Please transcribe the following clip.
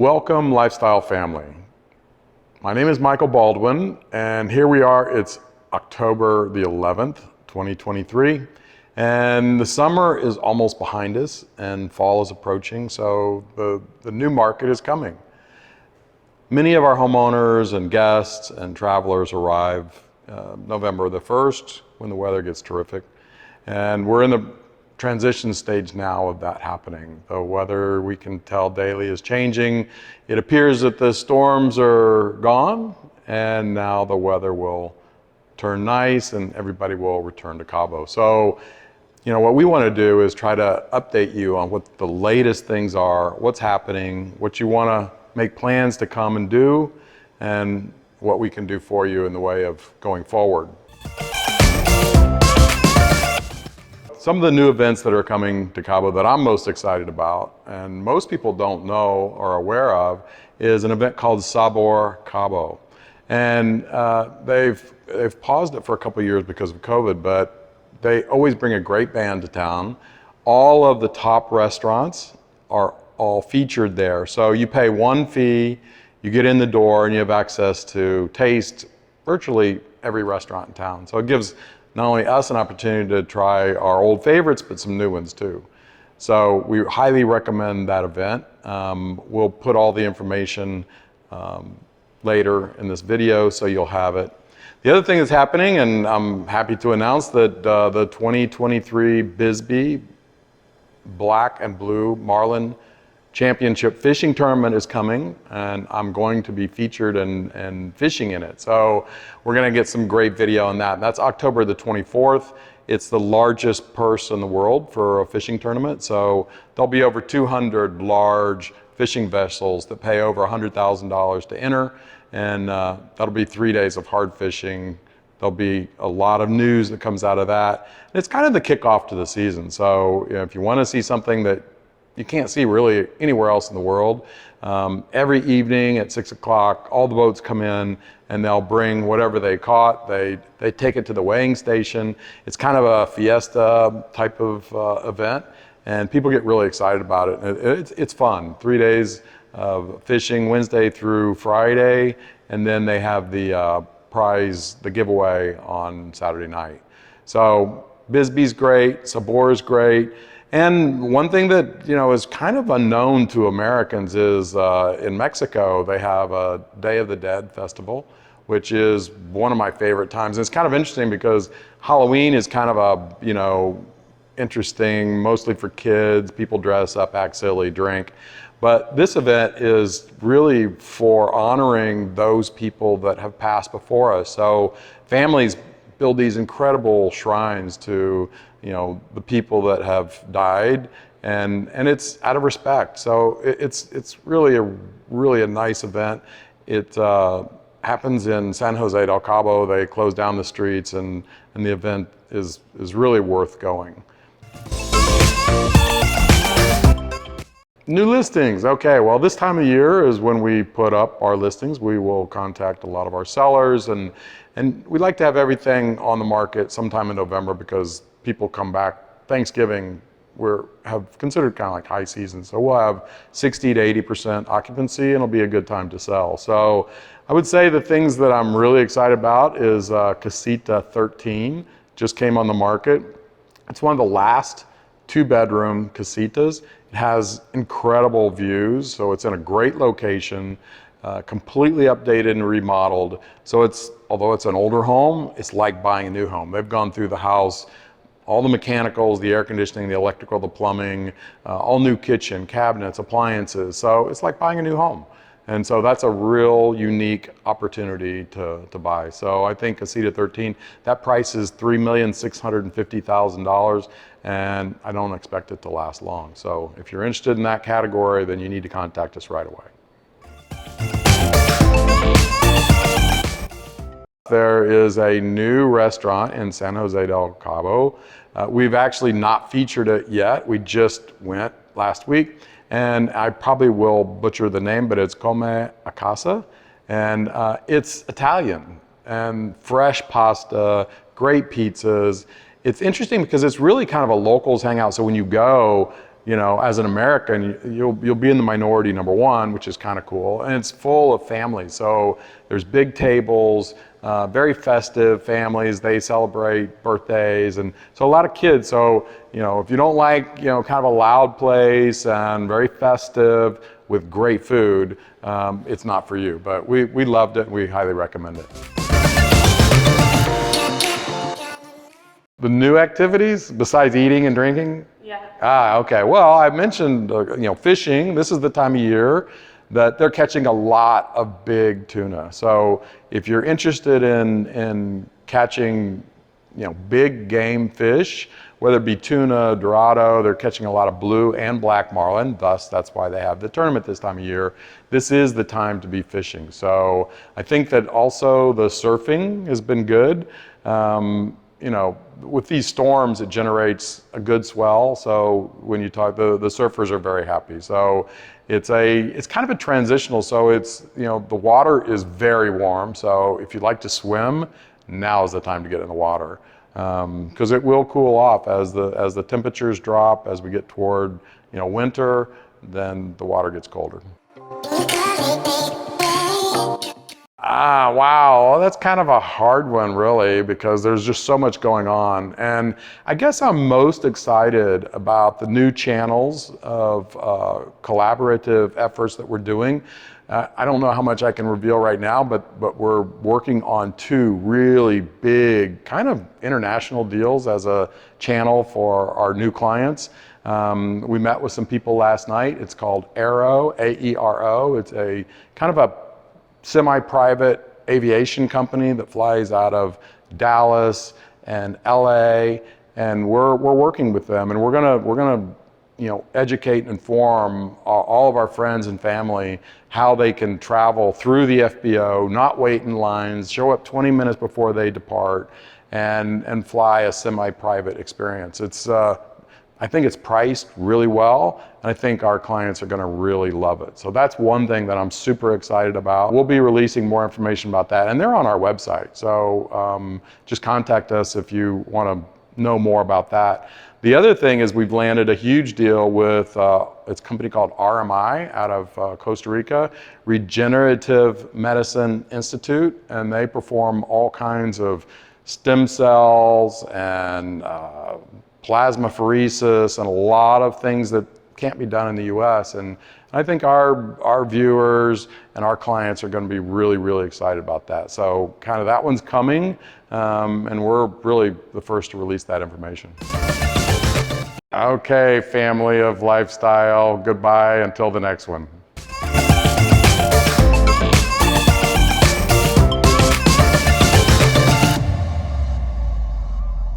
Welcome, lifestyle family. My name is Michael Baldwin, and here we are. It's October the 11th, 2023, and the summer is almost behind us, and fall is approaching, so the new market is coming. Many of our homeowners and guests and travelers arrive November the 1st when the weather gets terrific, and we're in the transition stage now of that happening. The weather, we can tell daily, is changing. It appears that the storms are gone, and now the weather will turn nice and everybody will return to Cabo. So, what we want to do is try to update you on what the latest things are, what's happening, what you want to make plans to come and do, and what we can do for you in the way of going forward. Some of the new events that are coming to Cabo that I'm most excited about, and most people don't know or are aware of, is an event called Sabor Cabo. And they've paused it for a couple of years because of COVID, but they always bring a great band to town. All of the top restaurants are all featured there. So you pay one fee, you get in the door, and you have access to taste virtually every restaurant in town. So it gives not only us an opportunity to try our old favorites, but some new ones too. So we highly recommend that event. We'll put all the information later in this video, so you'll have it. The other thing that's happening, and I'm happy to announce that the 2023 Bisbee Black and Blue Marlin Championship Fishing Tournament is coming, and I'm going to be featured and fishing in it. So we're going to get some great video on that. That's October the 24th. It's the largest purse in the world for a fishing tournament. So there'll be over 200 large fishing vessels that pay over $100,000 to enter, and that'll be 3 days of hard fishing. There'll be a lot of news that comes out of that. And it's kind of the kickoff to the season. So if you want to see something that you can't see really anywhere else in the world, every evening at 6 o'clock, all the boats come in and they'll bring whatever they caught. They take it to the weighing station. It's kind of a fiesta type of event, and people get really excited about it. It's fun. 3 days of fishing, Wednesday through Friday, and then they have the prize, the giveaway on Saturday night. So Bisbee's great, Sabor is great. And one thing that is kind of unknown to Americans is in Mexico they have a Day of the Dead festival, which is one of my favorite times. And it's kind of interesting because Halloween is kind of a interesting, mostly for kids. People dress up, act silly, drink. But this event is really for honoring those people that have passed before us. So families build these incredible shrines to the people that have died, and it's out of respect. So it's really a nice event. It happens in San Jose del Cabo. They close down the streets, and the event is really worth going. New listings. Okay, well, this time of year is when we put up our listings. We will contact a lot of our sellers, and we like to have everything on the market sometime in November because people come back. Thanksgiving, have considered kind of like high season. So we'll have 60 to 80% occupancy, and it'll be a good time to sell. So I would say the things that I'm really excited about is Casita 13, just came on the market. It's one of the last 2-bedroom casitas. It has incredible views, so it's in a great location, completely updated and remodeled. So although it's an older home, it's like buying a new home. They've gone through the house, all the mechanicals, the air conditioning, the electrical, the plumbing, all new kitchen, cabinets, appliances. So it's like buying a new home. And so that's a real unique opportunity to buy. So I think Casita 13, that price is $3,650,000, and I don't expect it to last long. So if you're interested in that category, then you need to contact us right away. There is a new restaurant in San Jose del Cabo. We've actually not featured it yet. We just went last week, and I probably will butcher the name, but it's Come a Casa, and it's Italian and fresh pasta, great pizzas. It's interesting because it's really kind of a locals hangout. So when you go, as an American, you'll be in the minority, number one, which is kind of cool. And it's full of families. So there's big tables, very festive families. They celebrate birthdays. And so a lot of kids. So, if you don't like, kind of a loud place and very festive with great food, it's not for you. But we loved it and we highly recommend it. The new activities besides eating and drinking? Yeah. Okay. Well, I mentioned, fishing. This is the time of year that they're catching a lot of big tuna. So if you're interested in catching, big game fish, whether it be tuna, dorado, they're catching a lot of blue and black marlin. Thus, that's why they have the tournament this time of year. This is the time to be fishing. So I think that also the surfing has been good. With these storms, it generates a good swell. So when you talk, the surfers are very happy. So it's kind of a transitional. So it's, the water is very warm. So if you'd like to swim, now is the time to get in the water. Because it will cool off as the temperatures drop, as we get toward, winter, then the water gets colder. Wow, well, that's kind of a hard one, really, because there's just so much going on. And I guess I'm most excited about the new channels of collaborative efforts that we're doing. I don't know how much I can reveal right now, but we're working on two really big kind of international deals as a channel for our new clients. We met with some people last night. It's called Aero, A-E-R-O. It's a kind of a semi-private aviation company that flies out of Dallas and LA, and we're working with them, and we're gonna educate and inform all of our friends and family how they can travel through the FBO, not wait in lines, show up 20 minutes before they depart, and fly a semi-private experience. I think it's priced really well, and I think our clients are going to really love it. So that's one thing that I'm super excited about. We'll be releasing more information about that, and they're on our website. So just contact us if you want to know more about that. The other thing is we've landed a huge deal with it's a company called RMI out of Costa Rica, Regenerative Medicine Institute, and they perform all kinds of stem cells and plasmapheresis and a lot of things that can't be done in the US. And I think our viewers and our clients are going to be really, really excited about that. So kind of that one's coming, and we're really the first to release that information. Okay, family of lifestyle, goodbye until the next one.